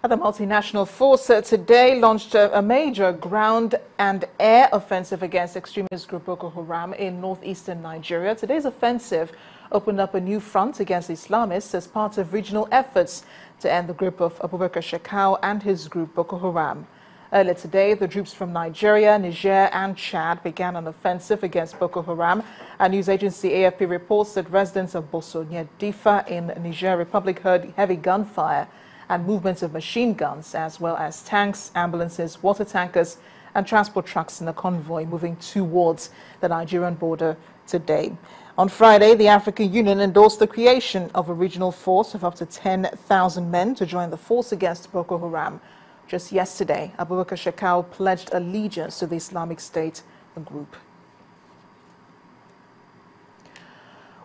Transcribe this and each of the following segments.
The multinational force today launched a major ground and air offensive against extremist group Boko Haram in northeastern Nigeria. Today's offensive opened up a new front against Islamists as part of regional efforts to end the grip of Abubakar Shekau and his group Boko Haram. Earlier today, the troops from Nigeria, Niger and Chad began an offensive against Boko Haram. A news agency AFP reports that residents of Boso near Difa in Niger Republic heard heavy gunfire and movements of machine guns, as well as tanks, ambulances, water tankers and transport trucks in a convoy moving towards the Nigerian border today. On Friday, the African Union endorsed the creation of a regional force of up to 10,000 men to join the force against Boko Haram. Just yesterday, Abubakar Shekau pledged allegiance to the Islamic State group.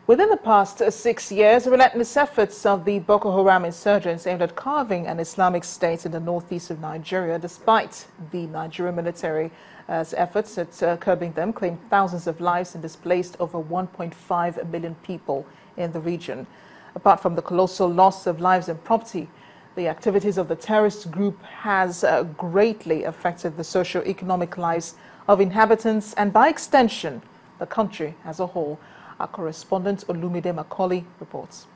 Within the past 6 years, relentless efforts of the Boko Haram insurgents aimed at carving an Islamic State in the northeast of Nigeria, despite the Nigerian military's efforts at curbing them, claimed thousands of lives and displaced over 1.5 million people in the region. Apart from the colossal loss of lives and property, the activities of the terrorist group has greatly affected the socio-economic lives of inhabitants and, by extension, the country as a whole. Our correspondent Olumide Macaulay reports.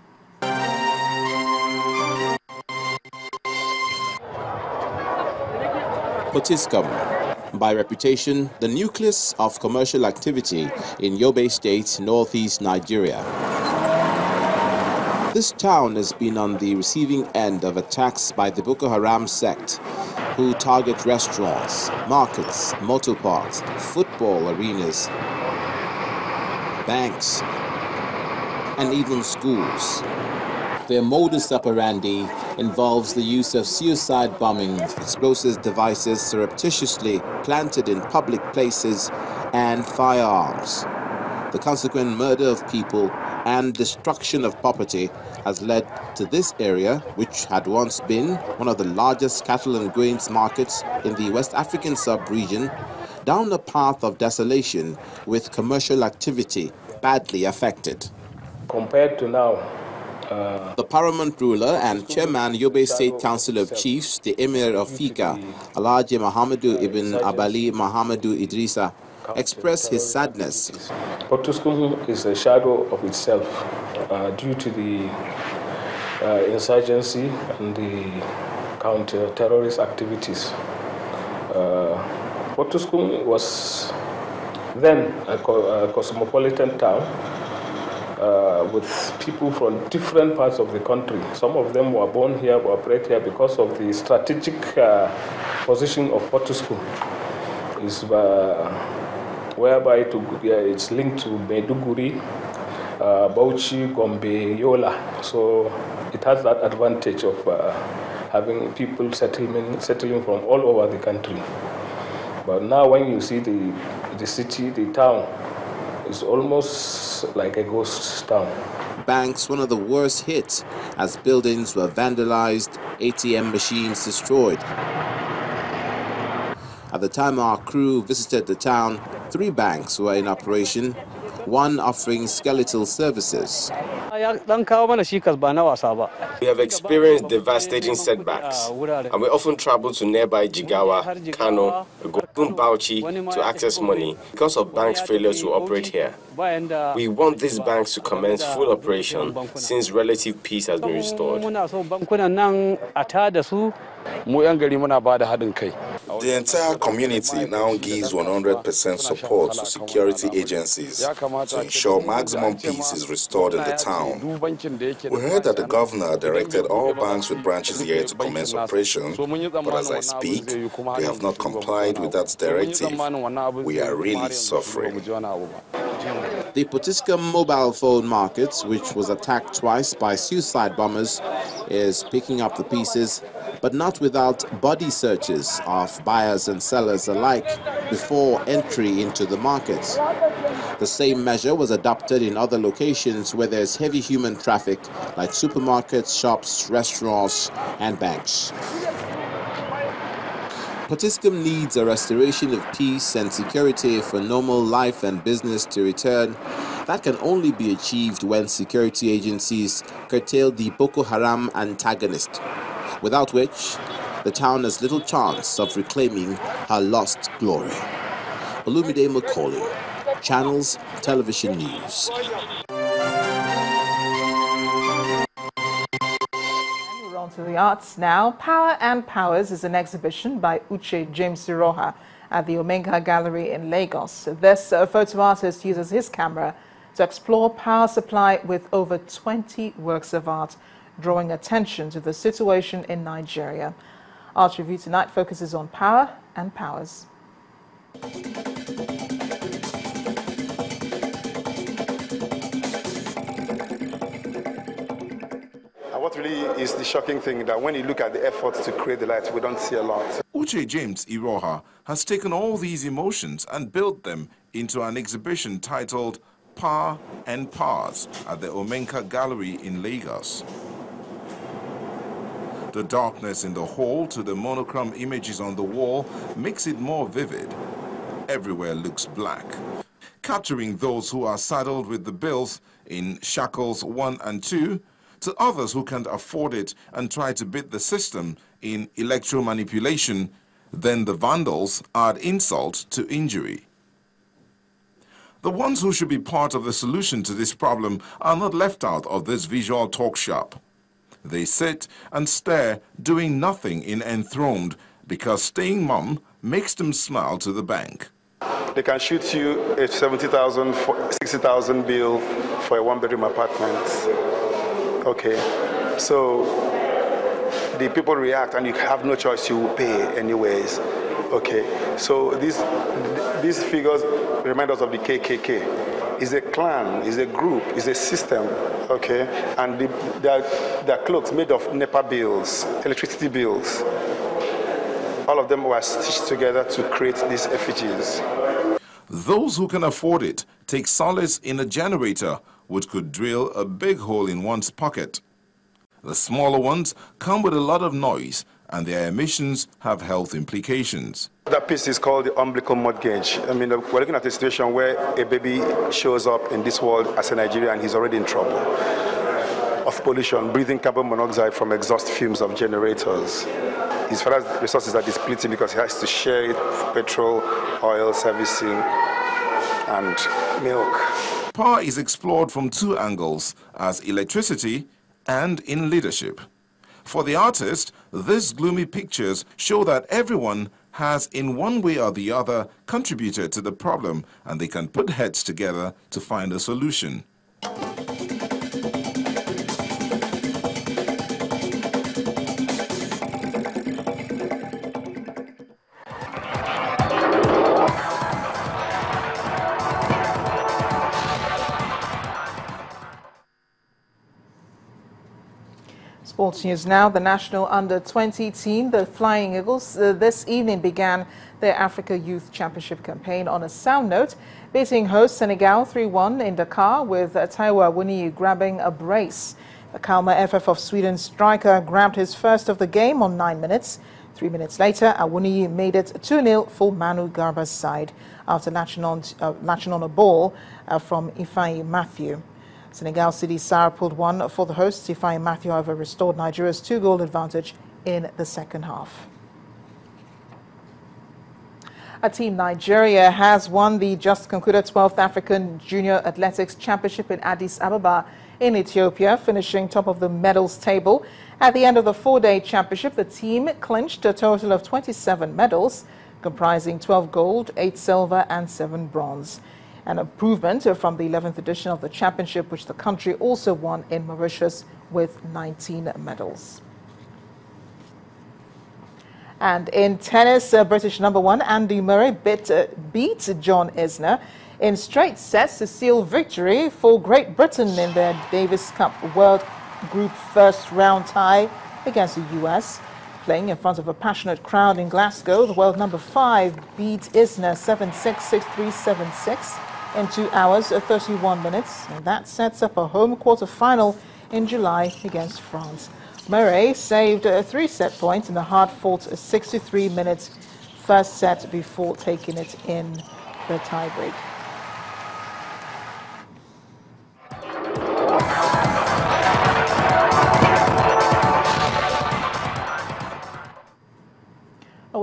Potiskum, by reputation, the nucleus of commercial activity in Yobe State, northeast Nigeria. This town has been on the receiving end of attacks by the Boko Haram sect, who target restaurants, markets, motor parks, football arenas, banks, and even schools. Their modus operandi involves the use of suicide bombing, explosive devices surreptitiously planted in public places, and firearms. The consequent murder of people and destruction of property has led to this area, which had once been one of the largest cattle and grains markets in the West African sub-region, down a path of desolation with commercial activity badly affected. Compared to now, the paramount ruler and chairman Yobe State Council of Chiefs, the Emir of Fika, Alhaji Muhammadu ibn Abali Muhammadu Idrisa, expressed his sadness. Potiskum is a shadow of itself due to the insurgency and the counter-terrorist activities. Potiskum was then a cosmopolitan town with people from different parts of the country. Some of them were born here, were bred here because of the strategic position of Potiskum, whereby it's linked to Maiduguri, Bauchi, Gombe, Yola. So it has that advantage of having people settling from all over the country. But now when you see the city, the town, it's almost like a ghost town. Banks, one of the worst hit, as buildings were vandalized, ATM machines destroyed. At the time our crew visited the town, 3 banks were in operation, one offering skeletal services. We have experienced devastating setbacks, and we often travel to nearby Jigawa, Kano, Ogun, Bauchi to access money because of banks' failure to operate here. We want these banks to commence full operation since relative peace has been restored. The entire community now gives 100% support to security agencies to ensure maximum peace is restored in the town. We heard that the governor directed all banks with branches here to commence operation, but as I speak, they have not complied with that directive. We are really suffering. The Potiskum mobile phone market, which was attacked twice by suicide bombers, is picking up the pieces, but not without body searches of buyers and sellers alike before entry into the market. The same measure was adopted in other locations where there's heavy human traffic, like supermarkets, shops, restaurants, and banks. Potiskum needs a restoration of peace and security for normal life and business to return. That can only be achieved when security agencies curtail the Boko Haram antagonist. without which the town has little chance of reclaiming her lost glory. Olumide Macaulay, Channels Television News. We're on to the arts now. Power and Powers is an exhibition by Uche James Siroha at the Omenka Gallery in Lagos. This photo artist uses his camera to explore power supply with over 20 works of art, drawing attention to the situation in Nigeria. Art Review tonight focuses on power and powers. What really is the shocking thing that when you look at the efforts to create the light, we don't see a lot. Uche James Iroha has taken all these emotions and built them into an exhibition titled Power and Powers at the Omenka Gallery in Lagos. The darkness in the hall to the monochrome images on the wall makes it more vivid. Everywhere looks black, capturing those who are saddled with the bills in shackles 1 and 2, to others who can't afford it and try to beat the system in electro-manipulation. Then the vandals add insult to injury. The ones who should be part of the solution to this problem are not left out of this visual talk shop. They sit and stare, doing nothing in enthroned, because staying mum makes them smile to the bank. They can shoot you a 70,000, 60,000 bill for a one-bedroom apartment. Okay, so the people react and you have no choice, you will pay anyways. Okay, so these figures remind us of the KKK. It's a clan, it's a group, it's a system, okay? And their clothes made of NEPA bills, electricity bills. All of them were stitched together to create these effigies. Those who can afford it take solace in a generator, which could drill a big hole in one's pocket. The smaller ones come with a lot of noise, and their emissions have health implications. That piece is called the umbilical mortgage. I mean, we're looking at a situation where a baby shows up in this world as a Nigerian and he's already in trouble of pollution, breathing carbon monoxide from exhaust fumes of generators. His father's resources are depleting because he has to share it for petrol, oil, servicing, and milk. Power is explored from 2 angles, as electricity and in leadership. For the artist, these gloomy pictures show that everyone has, in one way or the other, contributed to the problem, and they can put heads together to find a solution. Sports news now. The national under-20 team, the Flying Eagles, this evening began their Africa Youth Championship campaign on a sound note, beating host Senegal 3-1 in Dakar, with Taiwo Awoniyi grabbing a brace. The Kalmar FF of Sweden striker grabbed his first of the game on 9 minutes. 3 minutes later, Awoniyi made it 2-0 for Manu Garba's side after latching on a ball from Ifeanyi Matthew. Senegal City Sarr pulled one for the hosts. Ifeanyi Matthew, however, restored Nigeria's 2-goal advantage in the second half. Team Nigeria has won the just concluded 12th African Junior Athletics Championship in Addis Ababa in Ethiopia, finishing top of the medals table. At the end of the 4-day championship, the team clinched a total of 27 medals, comprising 12 gold, 8 silver and 7 bronze. An improvement from the 11th edition of the championship, which the country also won in Mauritius with 19 medals. And in tennis, British #1 Andy Murray beat John Isner in straight sets to seal victory for Great Britain in their Davis Cup World Group first round tie against the US. Playing in front of a passionate crowd in Glasgow, the world #5 beat Isner 7-6, 6-3, 7-6 in 2 hours, 31 minutes. And that sets up a home quarter-final in July against France. Murray saved 3 set points in the hard-fought 63-minute first set before taking it in the tiebreak.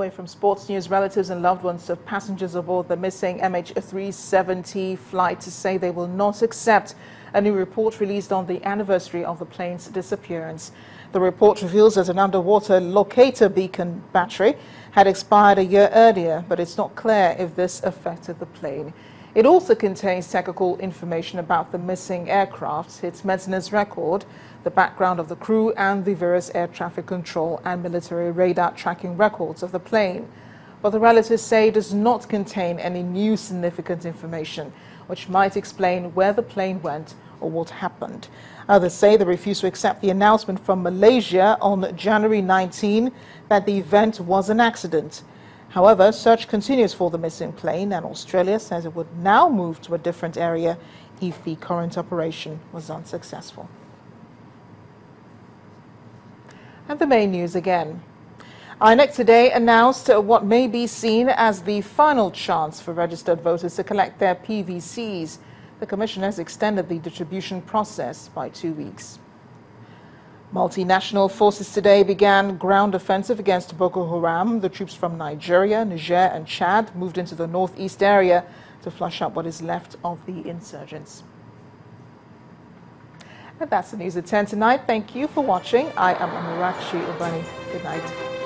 away from sports news, relatives and loved ones of passengers aboard the missing MH370 flight to say they will not accept a new report released on the anniversary of the plane's disappearance. The report reveals that an underwater locator beacon battery had expired a year earlier, but it's not clear if this affected the plane. It also contains technical information about the missing aircraft, its maintenance record, the background of the crew, and the various air traffic control and military radar tracking records of the plane. But the relatives say it does not contain any new significant information, which might explain where the plane went or what happened. Others say they refuse to accept the announcement from Malaysia on January 19 that the event was an accident. However, search continues for the missing plane, and Australia says it would now move to a different area if the current operation was unsuccessful. And the main news again. INEC today announced what may be seen as the final chance for registered voters to collect their PVCs. The Commission has extended the distribution process by 2 weeks. Multinational forces today began ground offensive against Boko Haram. The troops from Nigeria, Niger and Chad moved into the northeast area to flush out what is left of the insurgents. And that's the news at 10 tonight. Thank you for watching. I am Amarachi Ubani. Good night.